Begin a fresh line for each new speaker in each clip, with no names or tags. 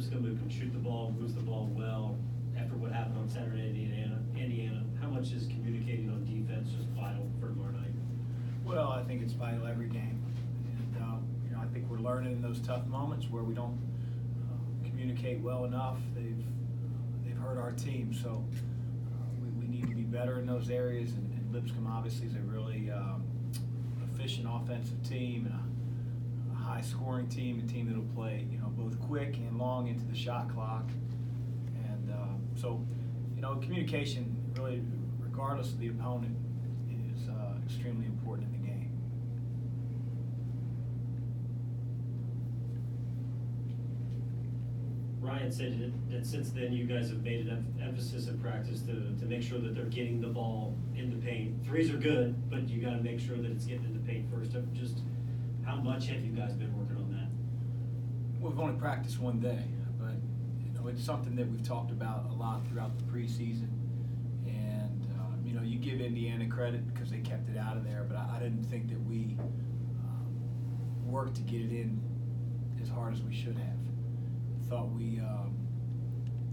Lipscomb who can shoot the ball, moves the ball well, after what happened on Saturday in Indiana, how much is communicating on defense just vital for tomorrow night?
Well, I think it's vital every game. And, I think we're learning in those tough moments where we don't communicate well enough. They've hurt our team, so we need to be better in those areas. And Lipscomb obviously is a really efficient offensive team and a high-scoring team, a team that'll play, both quick and long into the shot clock. And so, communication really, regardless of the opponent, is extremely important in the game.
Ryan said that since then you guys have made an emphasis in practice to make sure that they're getting the ball in the paint. Threes are good, but you got to make sure that it's getting in the paint first. Just how much have you guys been working on that?
Well, we've only practiced one day, but it's something that we've talked about a lot throughout the preseason. And you give Indiana credit because they kept it out of there, but I didn't think that we worked to get it in as hard as we should have. Thought we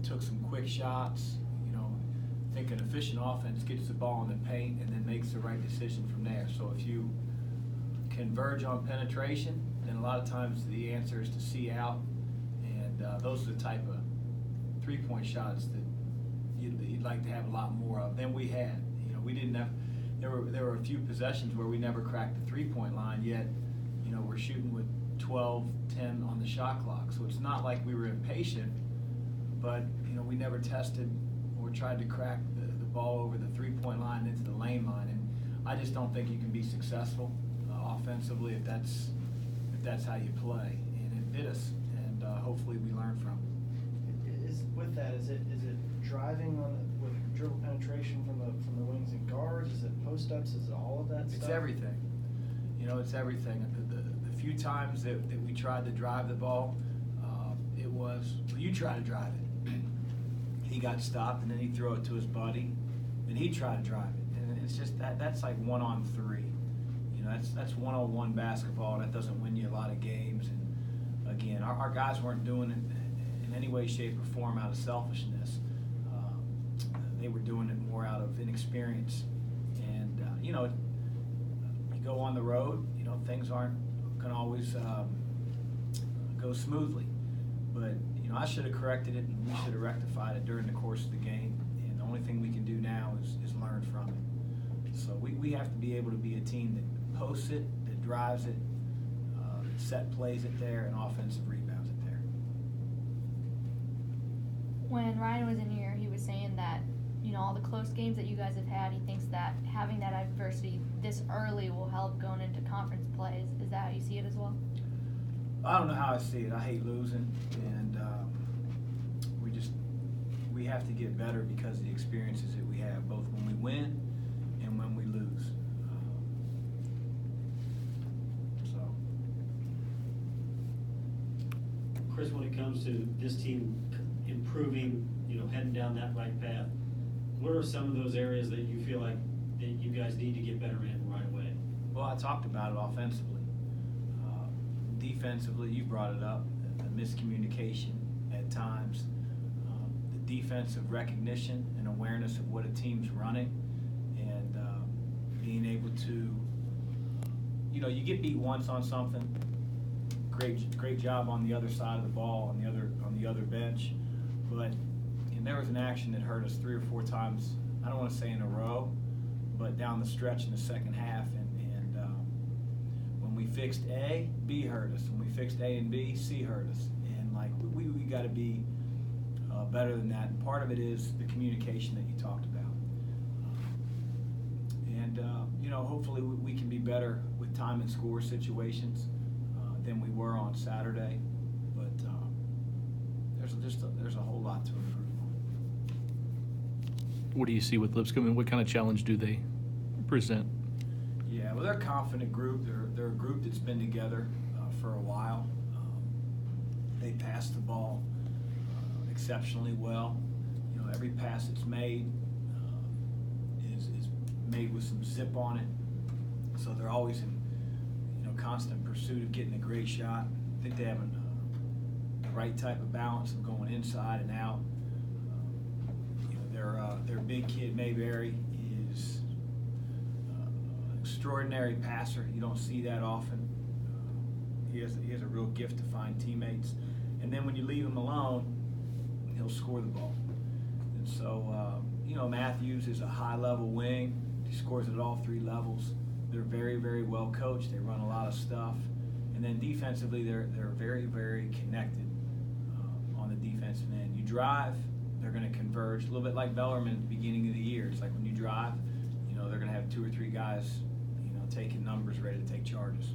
took some quick shots. I think an efficient offense gets the ball in the paint and then makes the right decision from there. So if you converge on penetration, then a lot of times the answer is to see out, and those are the type of three-point shots that you'd like to have a lot more of than we had. We didn't have. There were a few possessions where we never cracked the three-point line, yet we're shooting with 12, 10 on the shot clock. So it's not like we were impatient, but we never tested or tried to crack the ball over the three-point line into the lane line. And I just don't think you can be successful offensively if that's how you play. And it bit us, and hopefully we learn from it.
With that, is it driving with dribble penetration from the wings and guards? Is it post-ups? Is it all of that stuff?
It's everything. It's everything. The few times that we tried to drive the ball, it was, you try to drive it. He got stopped, and then he'd throw it to his buddy, and he'd try to drive it. And it's just that's like 1-on-3. That's 1-on-1 basketball, and that doesn't win you a lot of games. And again, our guys weren't doing it in any way, shape, or form out of selfishness. They were doing it more out of inexperience. And you go on the road, things aren't going to always go smoothly. But I should have corrected it, and we should have rectified it during the course of the game. And the only thing we can do now is learn from it. So we have to be able to be a team that posts it, that drives it, that set plays it there, and offensive rebounds it there.
When Ryan was in here, he was saying that all the close games that you guys have had, he thinks that having that adversity this early will help going into conference plays. Is that how you see it as well?
I don't know how I see it. I hate losing, and we have to get better because of the experiences that we have, both when we win and when we lose.
Chris, when it comes to this team improving, heading down that right path, what are some of those areas that you feel like that you guys need to get better in right away?
Well, I talked about it offensively. Defensively, you brought it up, the miscommunication at times, the defensive recognition and awareness of what a team's running, and being able to, you get beat once on something, great job on the other side of the ball, on the other bench, but there was an action that hurt us 3 or 4 times, I don't want to say in a row, but down the stretch in the second half. And when we fixed A, B hurt us. When we fixed A and B, C hurt us. And we got to be better than that. And part of it is the communication that you talked about. Hopefully we can be better with time and score situations than we were on Saturday. But there's a whole lot to improve.
What do you see with Lipscomb, and what kind of challenge do they present?
Yeah, well, they're a confident group. They're a group that's been together for a while. They pass the ball exceptionally well. Every pass that's made is made with some zip on it. So they're always in constant pursuit of getting a great shot. I think they have a the right type of balance of going inside and out. Their big kid, Mayberry, is an extraordinary passer. You don't see that often. He has a real gift to find teammates. And then when you leave him alone, he'll score the ball. And so, Matthews is a high-level wing. He scores at all 3 levels. They're very, very well coached. They run a lot of stuff. And then defensively, they're very, very connected on the defensive end. You drive, they're going to converge. A little bit like Bellarmine at the beginning of the year. It's like when you drive, they're going to have 2 or 3 guys, taking numbers, ready to take charges.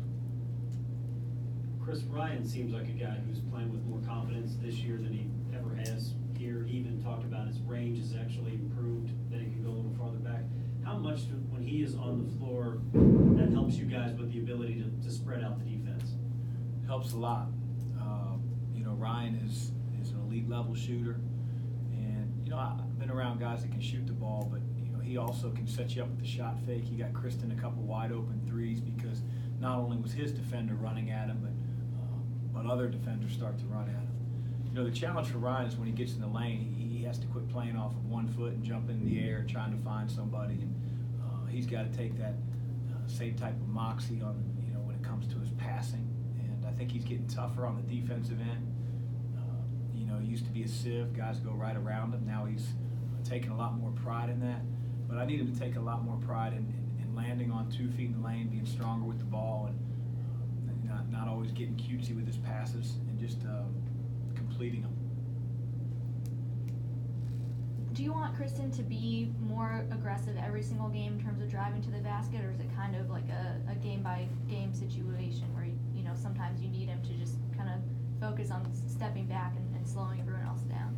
Chris, Ryan seems like a guy who's playing with more confidence this year than he ever has here. He even talked about his range has actually improved, that he can go a little farther back. How much, when he is on the floor, that helps you guys with the ability to spread out the defense?
Helps a lot. Ryan is an elite level shooter, and I've been around guys that can shoot the ball, but he also can set you up with the shot fake. He got Kristen a couple wide open threes because not only was his defender running at him, but other defenders start to run at him. The challenge for Ryan is when he gets in the lane, he has to quit playing off of 1 foot and jump in the air trying to find somebody, and he's got to take that same type of moxie on when it comes to his passing. And I think he's getting tougher on the defensive end. He used to be a sieve, guys go right around him. Now he's taking a lot more pride in that. But I need him to take a lot more pride in landing on 2 feet in the lane, being stronger with the ball, and not always getting cutesy with his passes, and just completing them.
Do you want Kristen to be more aggressive every single game in terms of driving to the basket, or is it kind of like a game-by-game situation where sometimes you need him to just kind of focus on stepping back and slowing everyone else down?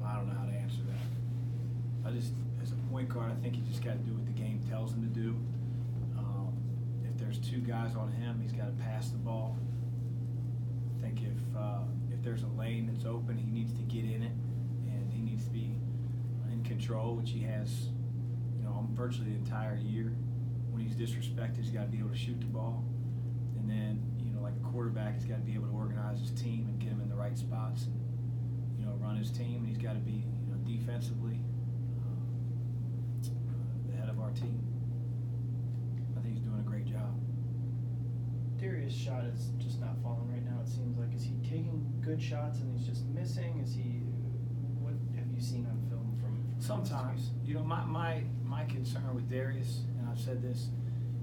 I don't know how to answer that. As a point guard, I think he just got to do what the game tells him to do. If there's 2 guys on him, he's got to pass the ball. I think if there's a lane that's open, he needs to get in it, and he needs to be in control, which he has, virtually the entire year. When he's disrespected, he's got to be able to shoot the ball, and then like a quarterback, he's got to be able to organize his team and get him in the right spots, and run his team. And he's got to be defensively the head of our team. I think he's doing a great job.
Darius' shot is just not falling right now, it seems like. Is he taking good shots and he's just missing? What have you seen on film from
Sometimes. My concern with Darius, and I've said this,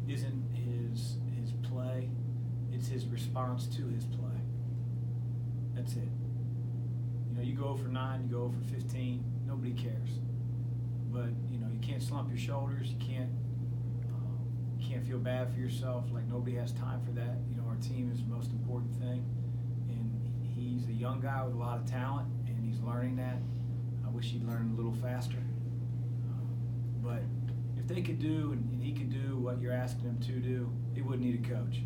isn't his play, it's his response to his play. That's it. You go for 9, you go for 15, nobody cares. But you can't slump your shoulders, you can't feel bad for yourself, like nobody has time for that. Our team is the most important thing, and he's a young guy with a lot of talent, and he's learning that. I wish he'd learn a little faster. But if they could do and he could do what you're asking him to do, he wouldn't need a coach.